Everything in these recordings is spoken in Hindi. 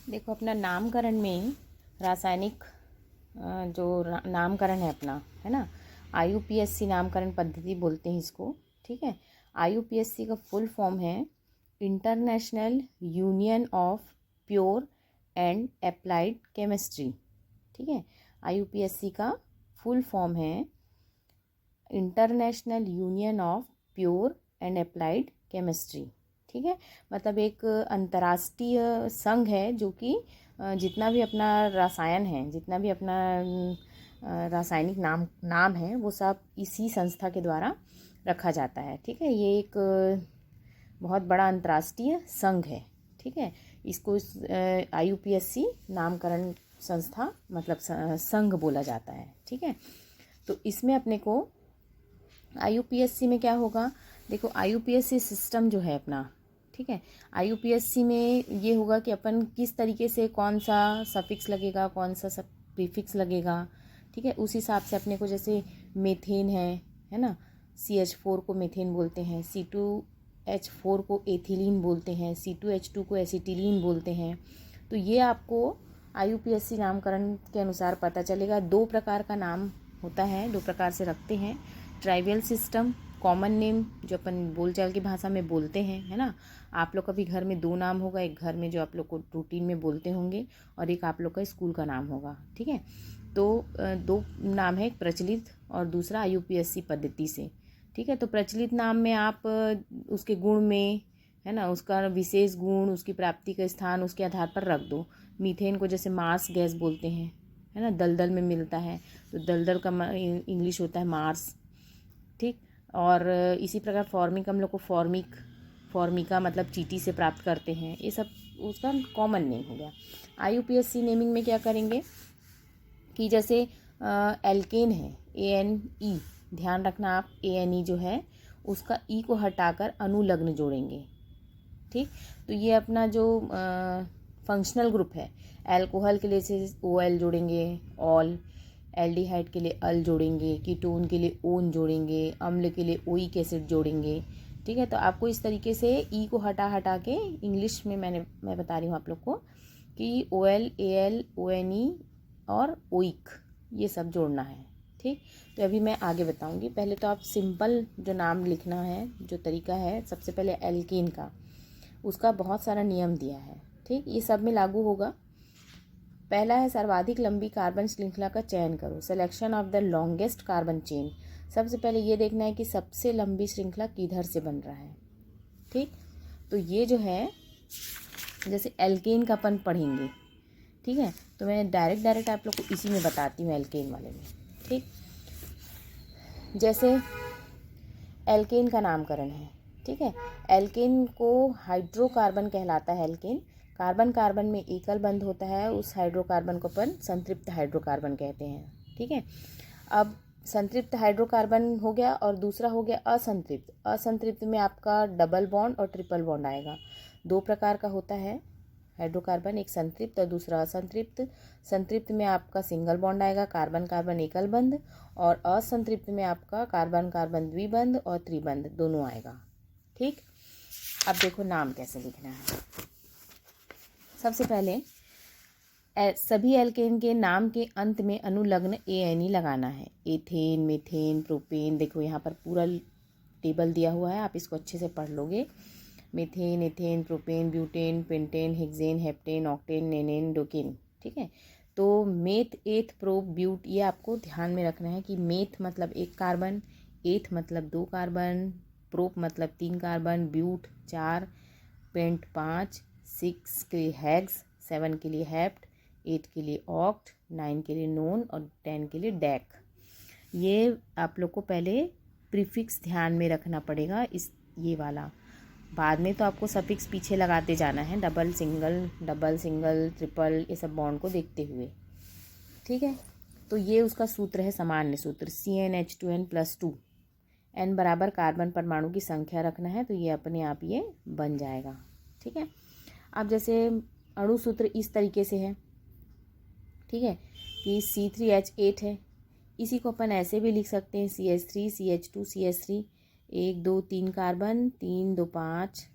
देखो, अपना नामकरण में रासायनिक जो नामकरण है अपना, है ना, IUPAC नामकरण पद्धति बोलते हैं इसको। ठीक है, IUPAC का फुल फॉर्म है international union of pure and applied chemistry. ठीक है, IUPAC का फुल फॉर्म है international union of pure and applied chemistry. ठीक है, मतलब एक अंतर्राष्ट्रीय संघ है जो कि जितना भी अपना रसायन है, जितना भी अपना रासायनिक नाम है, वो सब इसी संस्था के द्वारा रखा जाता है। ठीक है, ये एक बहुत बड़ा अंतर्राष्ट्रीय संघ है। ठीक है, इसको IUPAC नामकरण संस्था मतलब संघ बोला जाता है। ठीक है, तो इसमें अपने को IUPAC में क्या होगा, देखो IUPAC सिस्टम जो है अपना, ठीक है, IUPAC में ये होगा कि अपन किस तरीके से कौन सा सफिक्स लगेगा, कौन सा प्रीफिक्स लगेगा। ठीक है, उस हिसाब से अपने को जैसे मेथेन है ना, CH4 को मेथेन बोलते हैं, C2H4 को एथिलीन बोलते हैं, C2H2 को एसिटिलीन बोलते हैं। तो ये आपको IUPAC नामकरण के अनुसार पता चलेगा। दो प्रकार का नाम होता है, दो प्रकार से रखते हैं। ट्राइवियल सिस्टम, कॉमन नेम जो अपन बोलचाल की भाषा में बोलते हैं, है ना। आप लोग का भी घर में दो नाम होगा, एक घर में जो आप लोग को रूटीन में बोलते होंगे और एक आप लोग का स्कूल का नाम होगा। ठीक है, तो दो नाम है, एक प्रचलित और दूसरा IUPAC पद्धति से। ठीक है, तो प्रचलित नाम में आप उसके गुण में, है ना, उसका विशेष गुण, उसकी प्राप्ति का स्थान, उसके आधार पर रख दो। मीथेन को जैसे मार्स गैस बोलते हैं, है ना, दलदल में मिलता है, तो दलदल का इंग्लिश होता है मार्स। ठीक, और इसी प्रकार फॉर्मिक हम लोग को फॉर्मिका मतलब चींटी से प्राप्त करते हैं। ये सब उसका कॉमन नेम हो गया। IUPAC नेमिंग में क्या करेंगे कि जैसे एल्केन है, ANE, ध्यान रखना आप, ANE जो है उसका ई को हटाकर अनुलग्न जोड़ेंगे। ठीक, तो ये अपना जो फंक्शनल ग्रुप है, अल्कोहल के लिए से OL जोड़ेंगे, ऑल, एल्डिहाइड के लिए अल जोड़ेंगे, कीटोन के लिए ओन जोड़ेंगे, अम्ल के लिए ओइक एसिड जोड़ेंगे। ठीक है, तो आपको इस तरीके से ई को हटा हटा के इंग्लिश में मैं बता रही हूँ आप लोग को कि OL, AL, ONE और ओइक, ये सब जोड़ना है। ठीक, तो अभी मैं आगे बताऊंगी। पहले तो आप सिंपल जो नाम लिखना है, जो तरीका है, सबसे पहले एल्केन का, उसका बहुत सारा नियम दिया है। ठीक, ये सब में लागू होगा। पहला है सर्वाधिक लंबी कार्बन श्रृंखला का चयन करो, selection of the longest carbon chain. सबसे पहले ये देखना है कि सबसे लंबी श्रृंखला किधर से बन रहा है। ठीक, तो ये जो है जैसे एल्केन का अपन पढ़ेंगे। ठीक है, तो मैं डायरेक्ट आप लोग को इसी में बताती हूँ, एल्केन वाले में। ठीक, जैसे एल्केन का नामकरण है। ठीक है, एल्केन को हाइड्रोकार्बन कहलाता है। एल्केन कार्बन कार्बन में एकल बंध होता है, उस हाइड्रोकार्बन को अपन संतृप्त हाइड्रोकार्बन कहते हैं। ठीक है, अब संतृप्त हाइड्रोकार्बन हो गया और दूसरा हो गया असंतृप्त। असंतृप्त में आपका डबल बॉन्ड और ट्रिपल बॉन्ड आएगा। दो प्रकार का होता है हाइड्रोकार्बन, एक संतृप्त और दूसरा असंतृप्त। संतृप्त में आपका सिंगल बॉन्ड आएगा, कार्बन कार्बन एकल बंध, और असंतृप्त में आपका कार्बन कार्बन द्विबंध और त्रिबंध दोनों आएगा। ठीक, अब देखो नाम कैसे लिखना है। सबसे पहले सभी एल्केन के नाम के अंत में अनुलग्न ANE लगाना है। एथेन, मीथेन, प्रोपेन, देखो यहाँ पर पूरा टेबल दिया हुआ है, आप इसको अच्छे से पढ़ लोगे। Methane, ethane, propane, butane, pentane, hexane, heptane, octane, nonane, decane. ठीक है, तो मेथ, एथ, प्रोप, ब्यूट, ये आपको ध्यान में रखना है कि मेथ मतलब एक कार्बन, एथ मतलब दो कार्बन, प्रोप मतलब तीन कार्बन, ब्यूट चार, पेंट पाँच, 6 के लिए हेक्स, 7 के लिए हेप्ट, 8 के लिए ऑक्ट, 9 के लिए नोन और 10 के लिए डैक। ये आप लोग को पहले प्रीफिक्स ध्यान में रखना पड़ेगा, इस ये वाला। बाद में तो आपको सफिक्स पीछे लगाते जाना है, डबल सिंगल ट्रिपल, ये सब बॉन्ड को देखते हुए। ठीक है, तो ये उसका सूत्र है, सामान्य सूत्र CnH2n+2। n बराबर कार्बन परमाणु की संख्या रखना है, तो ये अपने आप ये बन जाएगा। ठीक है, अब जैसे अणु सूत्र इस तरीके से है। ठीक है, कि C3H8 है, इसी को अपन ऐसे भी लिख सकते हैं, CH3 CH2 CH3, 1 2 3 carbon, 3 2 5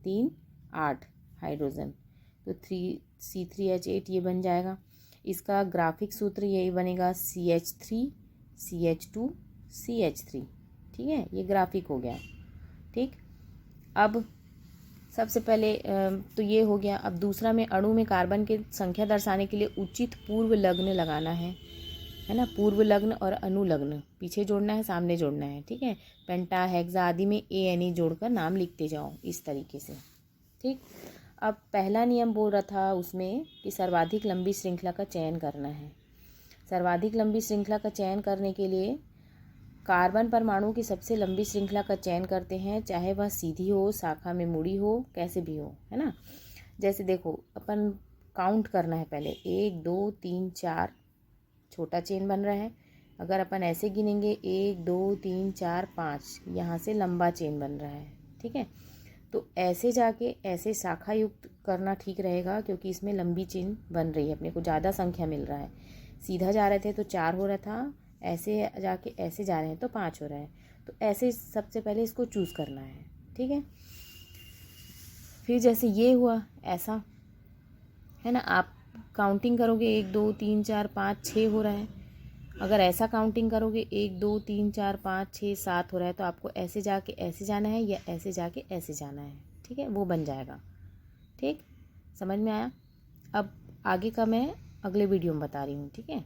3 8 hydrogen, तो C3H8 ये बन जाएगा। इसका ग्राफिक सूत्र यही बनेगा CH3 CH2 CH3। ठीक है, ये ग्राफिक हो गया। ठीक, अब सबसे पहले तो ये हो गया। अब दूसरा में अणु में कार्बन की संख्या दर्शाने के लिए उचित पूर्व लग्न लगाना है ना। पूर्व लग्न और अनुलग्न पीछे जोड़ना है, सामने जोड़ना है। ठीक है, पेंटा हेक्सा आदि में ANE जोड़कर नाम लिखते जाओ इस तरीके से। ठीक, अब पहला नियम बोल रहा था उसमें कि सर्वाधिक लंबी श्रृंखला का चयन करना है। सर्वाधिक लंबी श्रृंखला का चयन करने के लिए कार्बन परमाणु की सबसे लंबी श्रृंखला का चयन करते हैं, चाहे वह सीधी हो, शाखा में मुड़ी हो, कैसे भी हो, है ना। जैसे देखो, अपन काउंट करना है पहले, 1 2 3 4 छोटा चेन बन रहा है। अगर अपन ऐसे गिनेंगे 1 2 3 4 5, यहाँ से लंबा चेन बन रहा है। ठीक है, तो ऐसे जाके ऐसे शाखा युक्त करना ठीक रहेगा, क्योंकि इसमें लंबी चेन बन रही है, अपने को ज़्यादा संख्या मिल रहा है। सीधा जा रहे थे तो 4 हो रहा था, ऐसे जाके ऐसे जा रहे हैं तो 5 हो रहा है। तो ऐसे सबसे पहले इसको चूज़ करना है। ठीक है, फिर जैसे ये हुआ ऐसा, है ना। आप काउंटिंग करोगे 1 2 3 4 5 6 हो रहा है। अगर ऐसा काउंटिंग करोगे 1 2 3 4 5 6 7 हो रहा है, तो आपको ऐसे जाके ऐसे जाना है या ऐसे जाके ऐसे जाना है। ठीक है, वो बन जाएगा। ठीक, समझ में आया। अब आगे का मैं अगले वीडियो में बता रही हूँ। ठीक है।